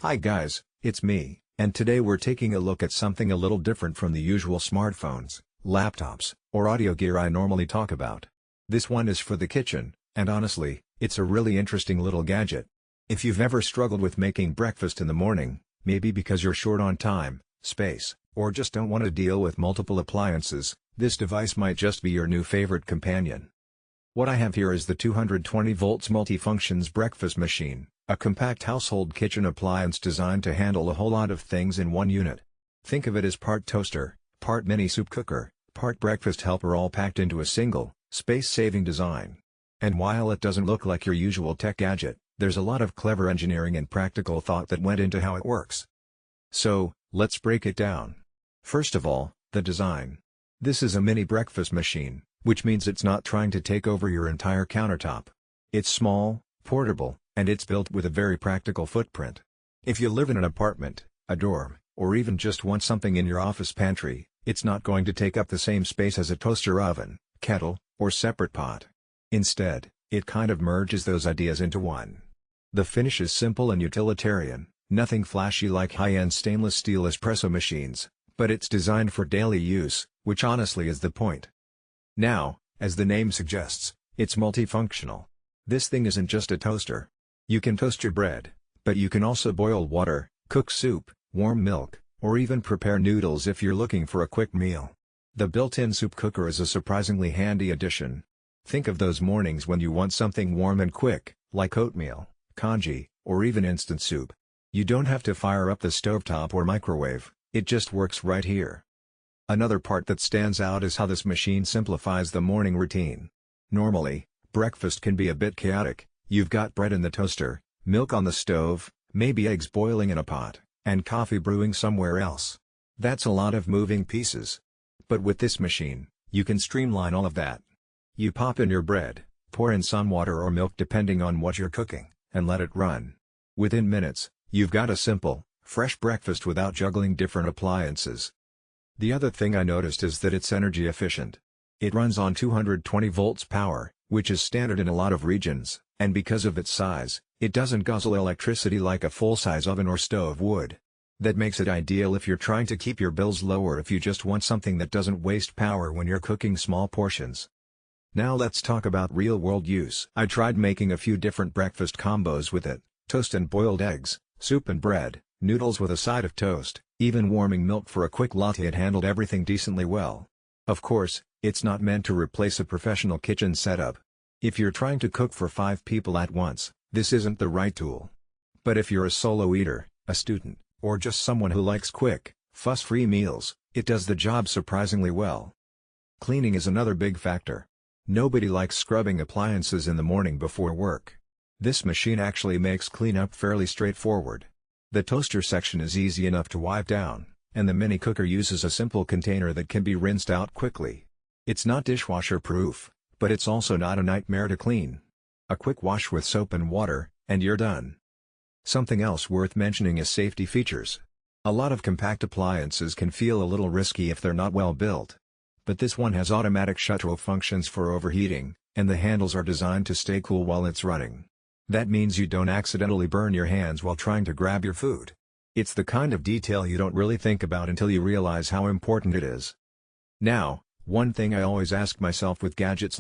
Hi guys, it's me, and today we're taking a look at something a little different from the usual smartphones, laptops, or audio gear I normally talk about. This one is for the kitchen, and honestly, it's a really interesting little gadget. If you've ever struggled with making breakfast in the morning, maybe because you're short on time, space, or just don't want to deal with multiple appliances, this device might just be your new favorite companion. What I have here is the 220V Multifunctions Breakfast Machine, a compact household kitchen appliance designed to handle a whole lot of things in one unit. Think of it as part toaster, part mini soup cooker, part breakfast helper, all packed into a single, space-saving design. And while it doesn't look like your usual tech gadget, there's a lot of clever engineering and practical thought that went into how it works. So, let's break it down. First of all, the design. This is a mini breakfast machine, which means it's not trying to take over your entire countertop. It's small, portable, and it's built with a very practical footprint. If you live in an apartment, a dorm, or even just want something in your office pantry, it's not going to take up the same space as a toaster oven, kettle, or separate pot. Instead, it kind of merges those ideas into one. The finish is simple and utilitarian, nothing flashy like high-end stainless steel espresso machines, but it's designed for daily use, which honestly is the point. Now, as the name suggests, it's multifunctional. This thing isn't just a toaster. You can toast your bread, but you can also boil water, cook soup, warm milk, or even prepare noodles if you're looking for a quick meal. The built-in soup cooker is a surprisingly handy addition. Think of those mornings when you want something warm and quick, like oatmeal, congee, or even instant soup. You don't have to fire up the stovetop or microwave, it just works right here. Another part that stands out is how this machine simplifies the morning routine. Normally, breakfast can be a bit chaotic. You've got bread in the toaster, milk on the stove, maybe eggs boiling in a pot, and coffee brewing somewhere else. That's a lot of moving pieces. But with this machine, you can streamline all of that. You pop in your bread, pour in some water or milk depending on what you're cooking, and let it run. Within minutes, you've got a simple, fresh breakfast without juggling different appliances. The other thing I noticed is that it's energy efficient. It runs on 220 volts power, which is standard in a lot of regions, and because of its size, it doesn't guzzle electricity like a full-size oven or stove would. That makes it ideal if you're trying to keep your bills low or if you just want something that doesn't waste power when you're cooking small portions. Now let's talk about real-world use. I tried making a few different breakfast combos with it: toast and boiled eggs, soup and bread, noodles with a side of toast, even warming milk for a quick latte. It handled everything decently well. Of course, it's not meant to replace a professional kitchen setup. If you're trying to cook for 5 people at once, this isn't the right tool. But if you're a solo eater, a student, or just someone who likes quick, fuss-free meals, it does the job surprisingly well. Cleaning is another big factor. Nobody likes scrubbing appliances in the morning before work. This machine actually makes cleanup fairly straightforward. The toaster section is easy enough to wipe down, and the mini cooker uses a simple container that can be rinsed out quickly. It's not dishwasher proof, but it's also not a nightmare to clean. A quick wash with soap and water, and you're done. Something else worth mentioning is safety features. A lot of compact appliances can feel a little risky if they're not well built. But this one has automatic shut-off functions for overheating, and the handles are designed to stay cool while it's running. That means you don't accidentally burn your hands while trying to grab your food. It's the kind of detail you don't really think about until you realize how important it is. Now, one thing I always ask myself with gadgets